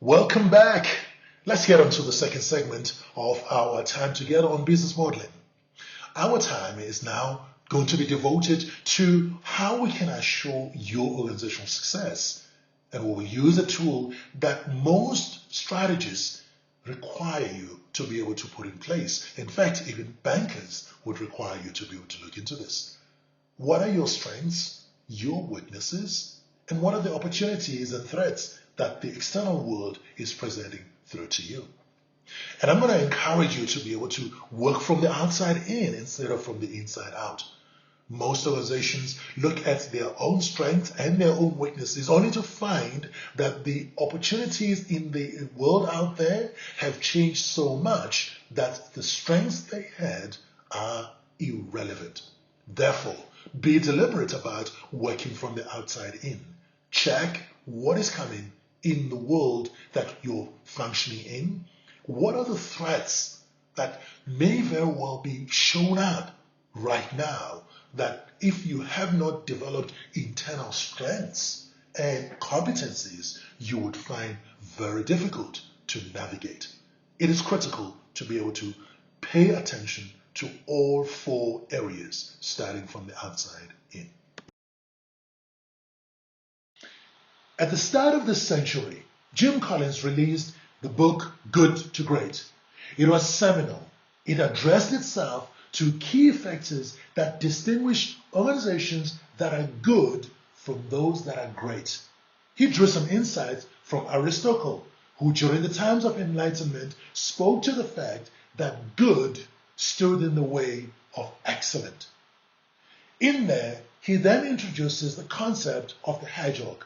Welcome back. Let's get on to the second segment of our time together on business modeling. Our time is now going to be devoted to how we can assure your organizational success. And we will use a tool that most strategists require you to be able to put in place. In fact, even bankers would require you to be able to look into this. What are your strengths, your weaknesses, and what are the opportunities and threats that the external world is presenting through to you? And I'm going to encourage you to be able to work from the outside in instead of from the inside out. Most organizations look at their own strengths and their own weaknesses only to find that the opportunities in the world out there have changed so much that the strengths they had are irrelevant. Therefore, be deliberate about working from the outside in. Check what is coming in the world that you're functioning in. What are the threats that may very well be shown up right now that if you have not developed internal strengths and competencies, you would find very difficult to navigate? It is critical to be able to pay attention to all four areas, starting from the outside in. At the start of this century, Jim Collins released the book Good to Great. It was seminal. It addressed itself to key factors that distinguish organizations that are good from those that are great. He drew some insights from Aristotle, who during the times of enlightenment spoke to the fact that good stood in the way of excellent. In there, he then introduces the concept of the hedgehog.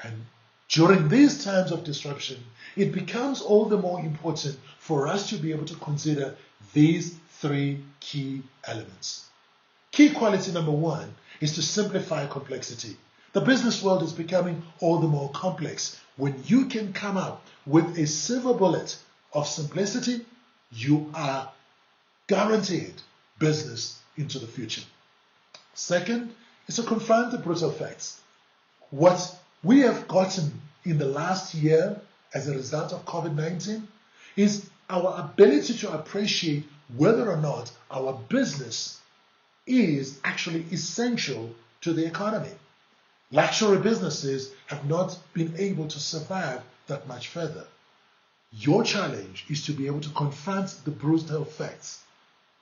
And during these times of disruption, it becomes all the more important for us to be able to consider these three key elements. Key quality number one is to simplify complexity. The business world is becoming all the more complex. When you can come up with a silver bullet of simplicity, you are guaranteed business into the future. Second is to confront the brutal facts. What we have gotten in the last year as a result of COVID-19 is our ability to appreciate whether or not our business is actually essential to the economy. Luxury businesses have not been able to survive that much further. Your challenge is to be able to confront the brutal facts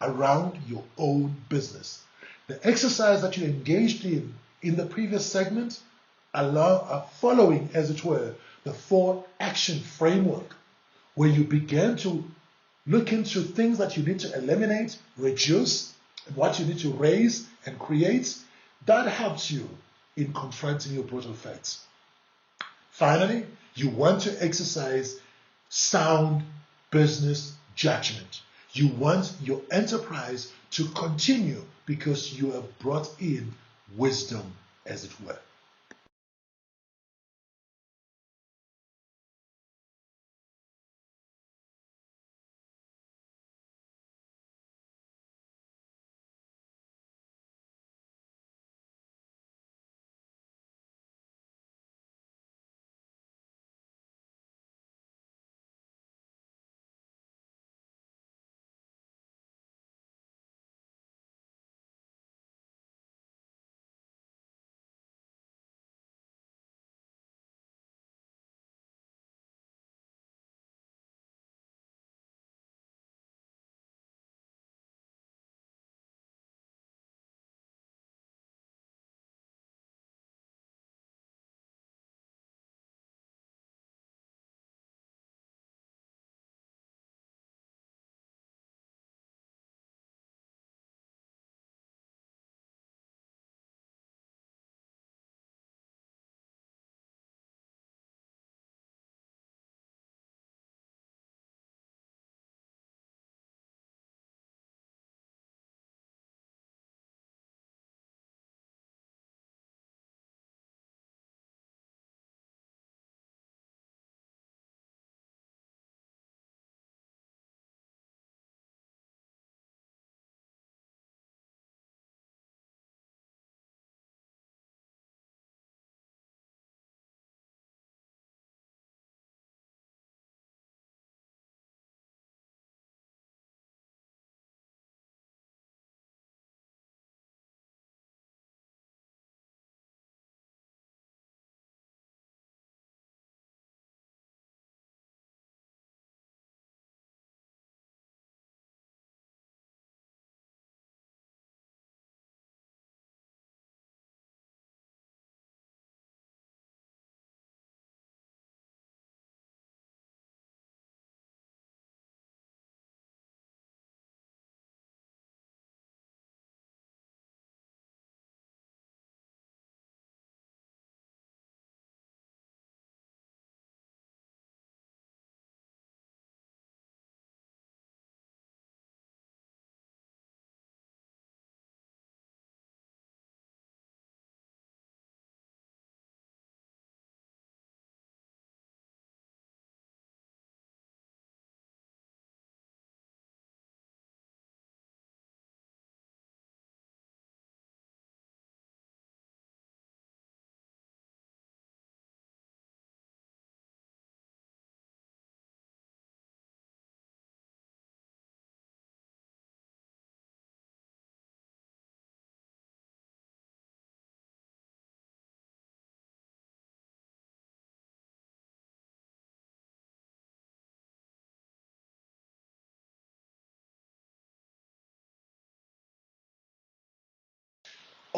around your own business. The exercise that you engaged in the previous segment are following, as it were, the 4-action framework, where you begin to look into things that you need to eliminate, reduce, and what you need to raise and create. That helps you in confronting your brutal facts. Finally, you want to exercise sound business judgment. You want your enterprise to continue because you have brought in wisdom, as it were.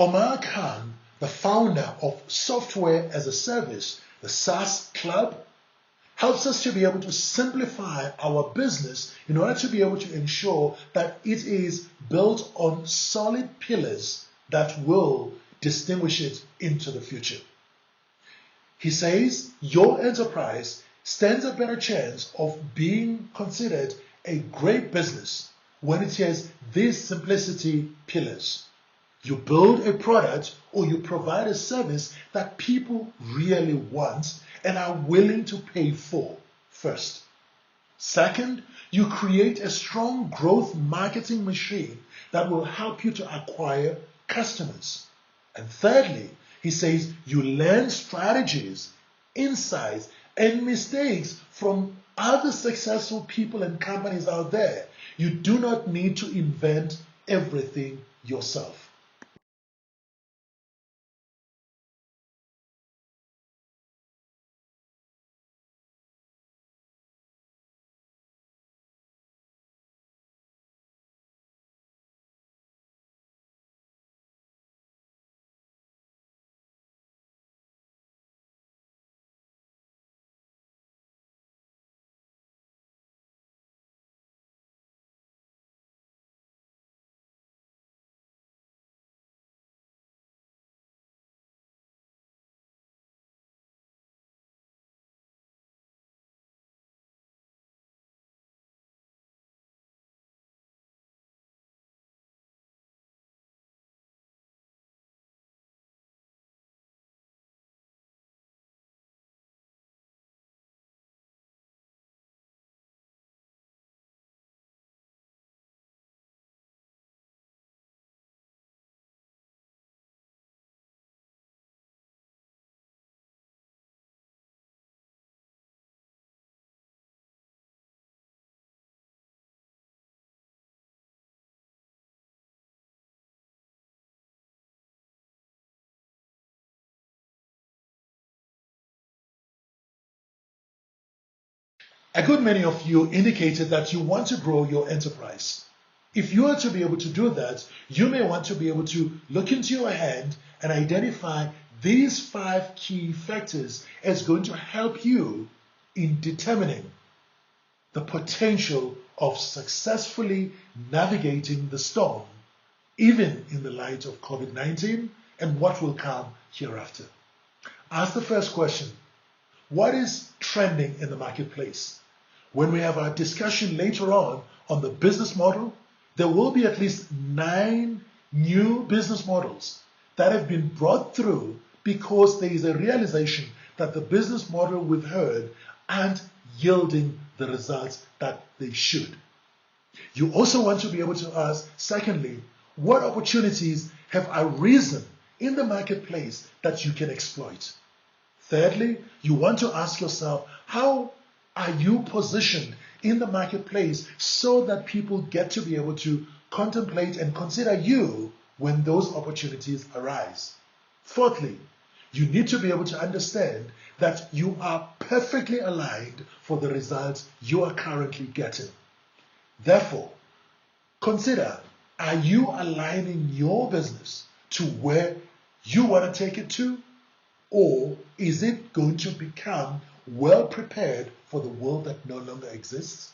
Omar Khan, the founder of Software as a Service, the SaaS Club, helps us to be able to simplify our business in order to be able to ensure that it is built on solid pillars that will distinguish it into the future. He says your enterprise stands a better chance of being considered a great business when it has these simplicity pillars. You build a product or you provide a service that people really want and are willing to pay for first. Second, you create a strong growth marketing machine that will help you to acquire customers. And thirdly, he says you learn strategies, insights, and mistakes from other successful people and companies out there. You do not need to invent everything yourself. A good many of you indicated that you want to grow your enterprise. If you are to be able to do that, you may want to be able to look into your hand and identify these 5 key factors as going to help you in determining the potential of successfully navigating the storm, even in the light of COVID-19 and what will come hereafter. Ask the first question: what is trending in the marketplace? When we have our discussion later on the business model, there will be at least 9 new business models that have been brought through because there is a realization that the business model we've heard aren't yielding the results that they should. You also want to be able to ask, secondly, what opportunities have arisen in the marketplace that you can exploit? Thirdly, you want to ask yourself, how are you positioned in the marketplace so that people get to be able to contemplate and consider you when those opportunities arise? Fourthly, you need to be able to understand that you are perfectly aligned for the results you are currently getting. Therefore, consider, are you aligning your business to where you want to take it to? Or is it going to become well prepared for the world that no longer exists?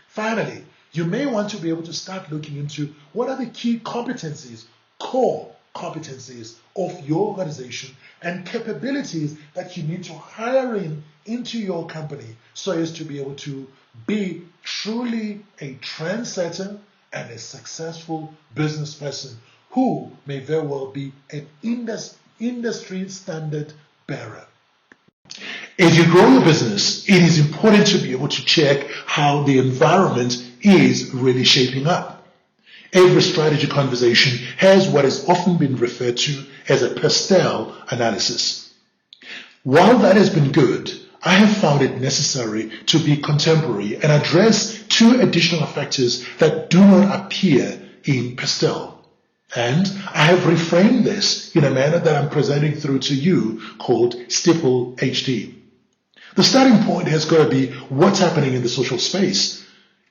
Finally, you may want to be able to start looking into what are the key competencies, core competencies of your organization and capabilities that you need to hire into your company so as to be able to be truly a trendsetter and a successful business person who may very well be an industry standard bearer. As you grow your business, it is important to be able to check how the environment is really shaping up. Every strategy conversation has what has often been referred to as a pastel analysis. While that has been good, I have found it necessary to be contemporary and address 2 additional factors that do not appear in pastel. And I have reframed this in a manner that I'm presenting through to you called Stipple HD. The starting point has got to be what's happening in the social space.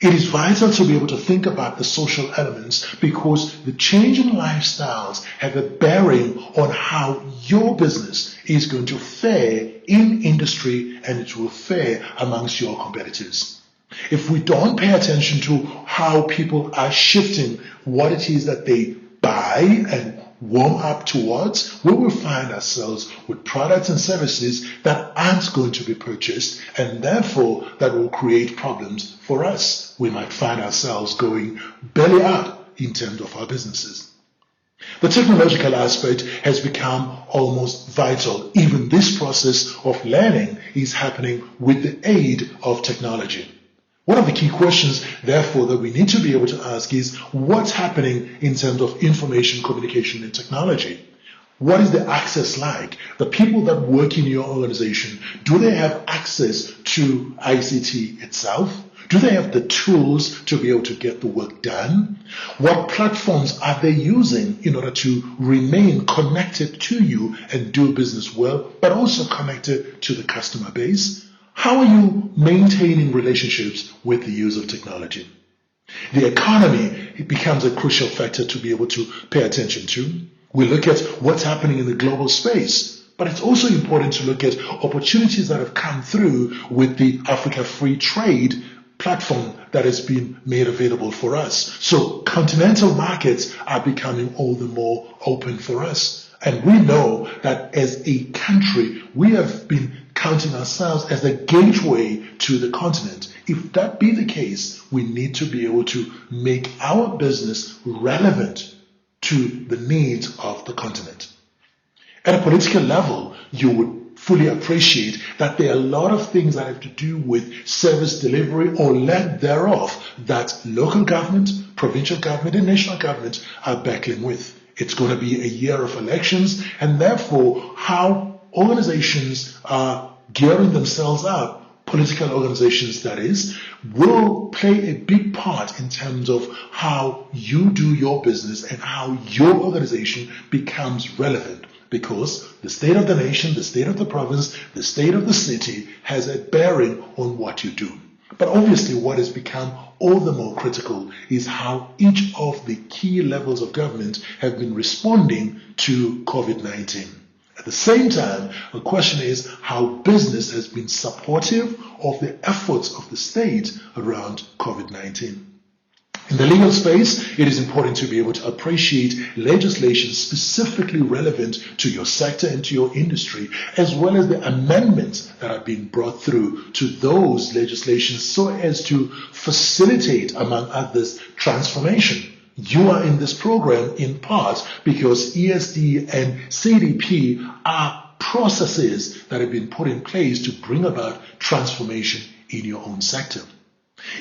It is vital to be able to think about the social elements because the changing lifestyles have a bearing on how your business is going to fare in industry and it will fare amongst your competitors. If we don't pay attention to how people are shifting what it is that they buy and warm up towards, we will find ourselves with products and services that aren't going to be purchased, and therefore that will create problems for us. We might find ourselves going belly up in terms of our businesses. The technological aspect has become almost vital. Even this process of learning is happening with the aid of technology. One of the key questions, therefore, that we need to be able to ask is what's happening in terms of information, communication, and technology? What is the access like? The people that work in your organization, do they have access to ICT itself? Do they have the tools to be able to get the work done? What platforms are they using in order to remain connected to you and do business well, but also connected to the customer base? How are you maintaining relationships with the use of technology? The economy, it becomes a crucial factor to be able to pay attention to. We look at what's happening in the global space, but it's also important to look at opportunities that have come through with the Africa Free Trade platform that has been made available for us. So continental markets are becoming all the more open for us. And we know that as a country, we have been counting ourselves as a gateway to the continent. If that be the case, we need to be able to make our business relevant to the needs of the continent. At a political level, you would fully appreciate that there are a lot of things that have to do with service delivery or lack thereof that local government, provincial government, and national government are battling with. It's going to be a year of elections, and therefore how organizations are gearing themselves up, political organizations that is, will play a big part in terms of how you do your business and how your organization becomes relevant. Because the state of the nation, the state of the province, the state of the city has a bearing on what you do. But obviously what has become all the more critical is how each of the key levels of government have been responding to COVID-19. At the same time, the question is how business has been supportive of the efforts of the state around COVID-19. In the legal space, it is important to be able to appreciate legislation specifically relevant to your sector and to your industry, as well as the amendments that are being brought through to those legislations so as to facilitate, among others, transformation. You are in this program in part because ESD and CDP are processes that have been put in place to bring about transformation in your own sector.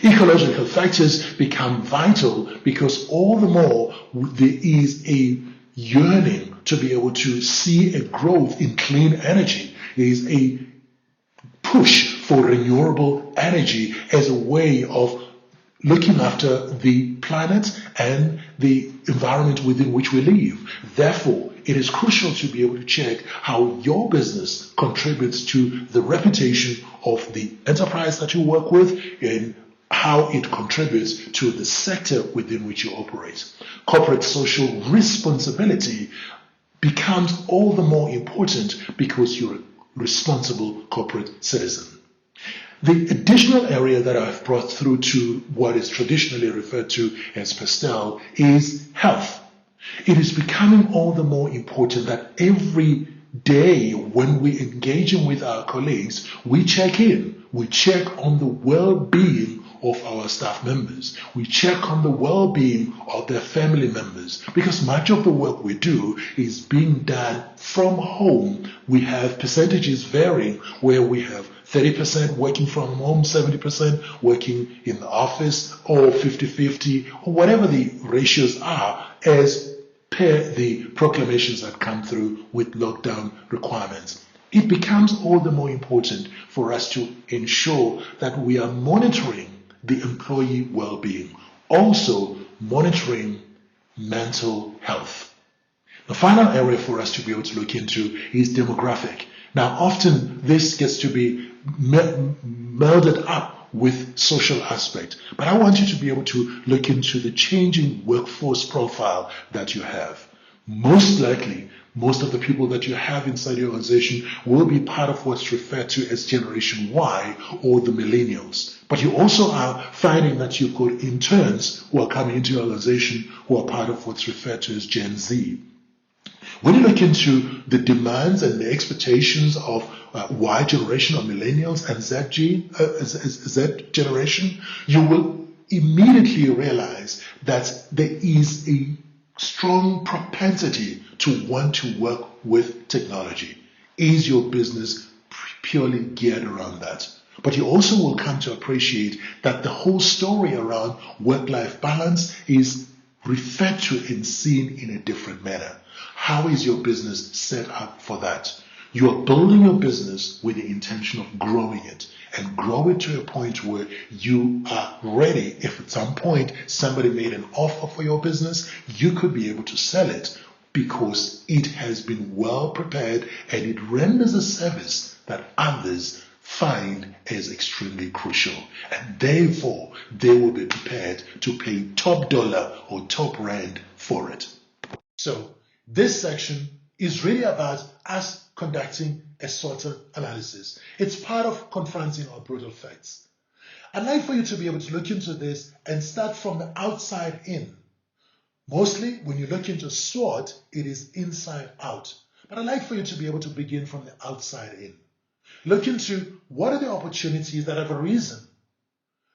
Ecological factors become vital because all the more there is a yearning to be able to see a growth in clean energy. There is a push for renewable energy as a way of looking after the planet and the environment within which we live. Therefore, it is crucial to be able to check how your business contributes to the reputation of the enterprise that you work with and how it contributes to the sector within which you operate. Corporate social responsibility becomes all the more important because you're a responsible corporate citizen. The additional area that I've brought through to what is traditionally referred to as PASTEL is health. It is becoming all the more important that every day when we engage with our colleagues, we check in. We check on the well-being of our staff members. We check on the well-being of their family members because much of the work we do is being done from home. We have percentages varying where we have 30% working from home, 70% working in the office, or 50-50, or whatever the ratios are as per the proclamations that come through with lockdown requirements. It becomes all the more important for us to ensure that we are monitoring the employee well-being, also monitoring mental health. The final area for us to be able to look into is demographic. Now, often this gets to be melded up with social aspect, but I want you to be able to look into the changing workforce profile that you have. Most likely, most of the people that you have inside your organization will be part of what's referred to as Generation Y or the millennials. But you also are finding that you've got interns who are coming into your organization who are part of what's referred to as Gen Z. When you look into the demands and the expectations of Y generation or millennials and Z generation, you will immediately realize that there is a strong propensity to want to work with technology. Is your business purely geared around that? But you also will come to appreciate that the whole story around work-life balance is referred to and seen in a different manner. How is your business set up for that? You are building your business with the intention of growing it and grow it to a point where you are ready. If at some point somebody made an offer for your business, you could be able to sell it because it has been well prepared and it renders a service that others find is extremely crucial. And therefore, they will be prepared to pay top dollar or top rand for it. So this section is really about us conducting a SWOT analysis. It's part of confronting our brutal facts. I'd like for you to be able to look into this and start from the outside in. Mostly when you look into SWOT, it is inside out. But I'd like for you to be able to begin from the outside in. Look into what are the opportunities that have arisen,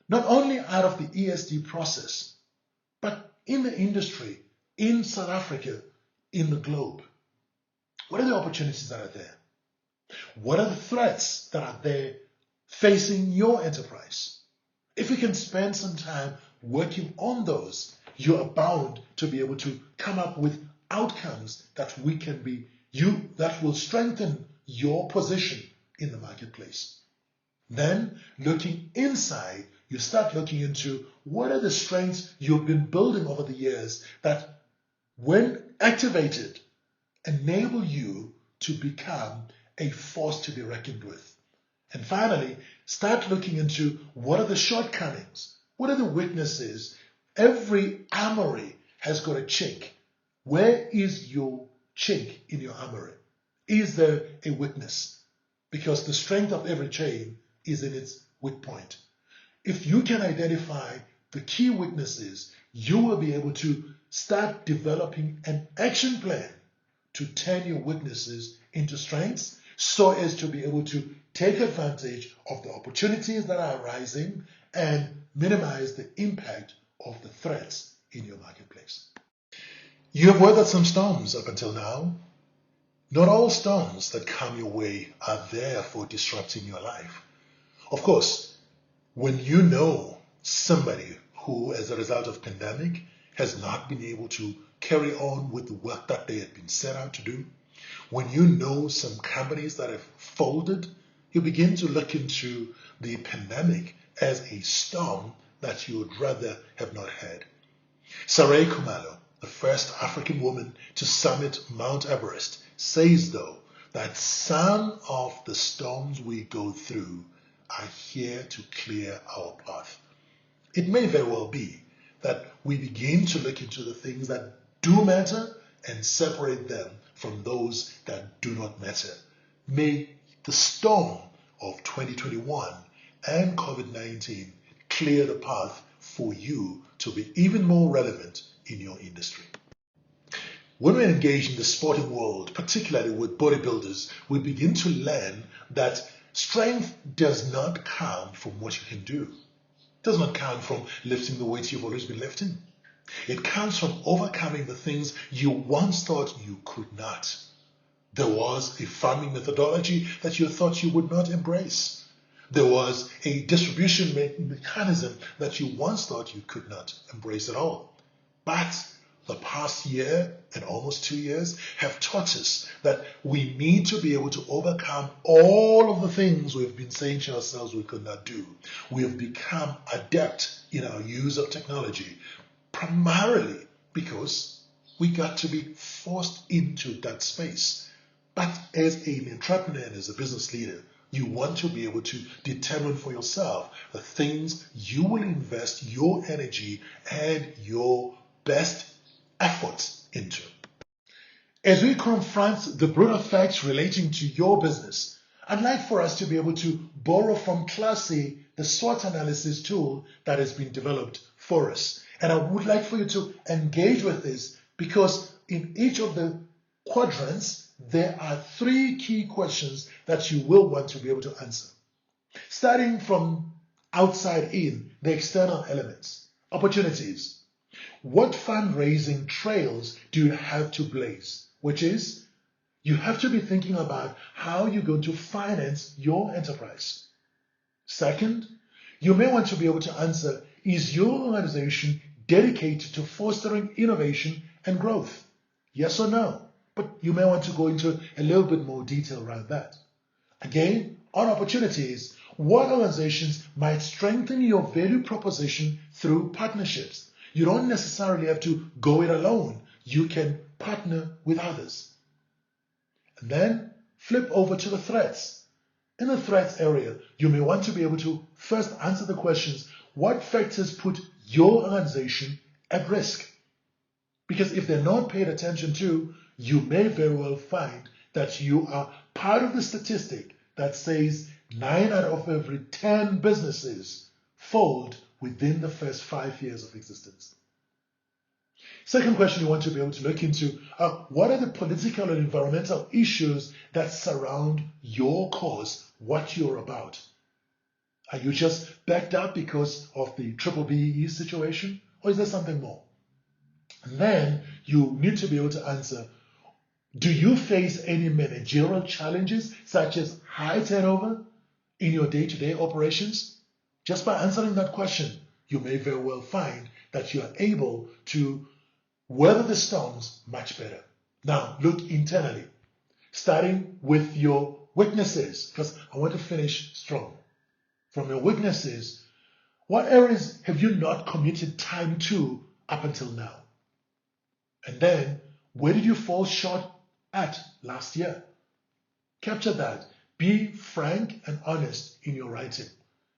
not only out of the ESD process, but in the industry, in South Africa, in the globe. What are the opportunities that are there? What are the threats that are there facing your enterprise? If we can spend some time working on those, you are bound to be able to come up with outcomes that that will strengthen your position in the marketplace. Then, looking inside, you start looking into what are the strengths you've been building over the years that, when activated, enable you to become a force to be reckoned with. And finally, start looking into what are the shortcomings, what are the weaknesses. Every armory has got a chink. Where is your chink in your armory? Is there a weakness? Because the strength of every chain is in its weak point. If you can identify the key weaknesses, you will be able to start developing an action plan to turn your weaknesses into strengths so as to be able to take advantage of the opportunities that are arising and minimize the impact of the threats in your marketplace. You have weathered some storms up until now. Not all storms that come your way are there for disrupting your life. Of course, when you know somebody who, as a result of pandemic, has not been able to carry on with the work that they had been set out to do, when you know some companies that have folded, you begin to look into the pandemic as a storm that you would rather have not had. Sarai Khumalo, the first African woman to summit Mount Everest, says though that some of the storms we go through are here to clear our path. It may very well be that we begin to look into the things that do matter and separate them from those that do not matter. May the storm of 2021 and COVID-19 clear the path for you to be even more relevant in your industry. When we engage in the sporting world, particularly with bodybuilders, we begin to learn that strength does not come from what you can do. It does not come from lifting the weights you've always been lifting. It comes from overcoming the things you once thought you could not. There was a farming methodology that you thought you would not embrace. There was a distribution mechanism that you once thought you could not embrace at all. But the past year and almost 2 years have taught us that we need to be able to overcome all of the things we've been saying to ourselves we could not do. We have become adept in our use of technology, primarily because we got to be forced into that space. But as an entrepreneur and as a business leader, You want to be able to determine for yourself the things you will invest your energy and your best efforts into. As we confront the brutal facts relating to your business, I'd like for us to be able to borrow from Classy, the SWOT analysis tool that has been developed for us. And I would like for you to engage with this because in each of the quadrants, there are 3 key questions that you will want to be able to answer. Starting from outside in, the external elements, opportunities. What fundraising trails do you have to blaze? Which is, you have to be thinking about how you're going to finance your enterprise. Second, you may want to be able to answer, is your organization dedicated to fostering innovation and growth? Yes or no? But you may want to go into a little bit more detail around that. Again, on opportunities, what organizations might strengthen your value proposition through partnerships? You don't necessarily have to go it alone. You can partner with others. And then flip over to the threats. In the threats area, you may want to be able to first answer the questions, what factors put your organization at risk? Because if they're not paid attention to, you may very well find that you are part of the statistic that says 9 out of every 10 businesses fold within the first 5 years of existence. Second question you want to be able to look into are what are the political and environmental issues that surround your cause, what you're about? Are you just backed up because of the BBBE situation, or is there something more? And then you need to be able to answer, do you face any managerial challenges such as high turnover in your day-to-day operations? Just by answering that question, you may very well find that you are able to weather the storms much better. Now, look internally, starting with your weaknesses, because I want to finish strong. From your weaknesses, what areas have you not committed time to up until now? And then, where did you fall short at last year? Capture that. Be frank and honest in your writing.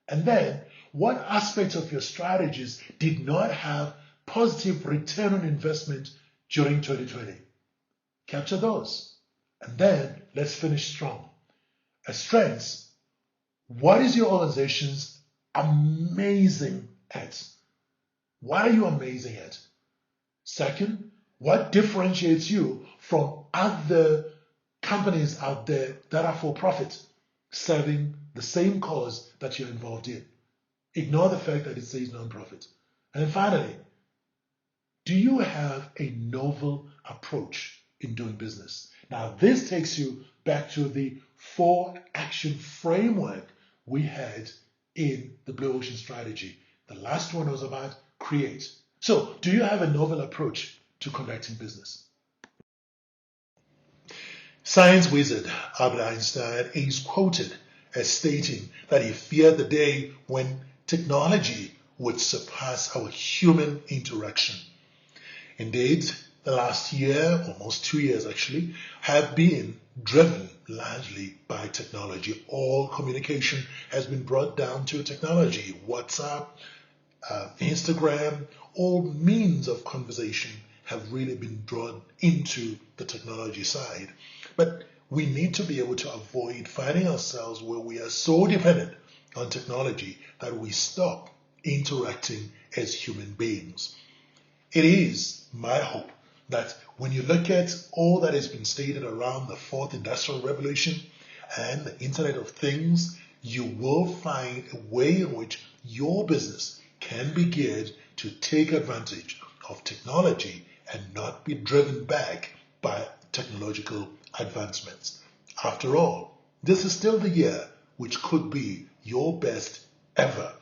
And then, what aspects of your strategies did not have positive return on investment during 2020? Capture those. And then, let's finish strong. As strengths, what is your organization's amazing at? What are you amazing at? Second, what differentiates you from other companies out there that are for profit, serving the same cause that you're involved in? Ignore the fact that it says non-profit. And then finally, do you have a novel approach in doing business? Now, this takes you back to the 4-action framework we had in the Blue Ocean strategy. The last one was about create. So, do you have a novel approach to conducting business? Science wizard Albert Einstein is quoted as stating that he feared the day when technology would surpass our human interaction. Indeed, the last year, almost 2 years actually, have been driven largely by technology. All communication has been brought down to technology. WhatsApp, Instagram, all means of conversation have really been drawn into the technology side. But we need to be able to avoid finding ourselves where we are so dependent on technology that we stop interacting as human beings. It is my hope that when you look at all that has been stated around the 4th Industrial Revolution and the Internet of Things, you will find a way in which your business can be geared to take advantage of technology and not be driven back by technological advancements. After all, this is still the year which could be your best ever.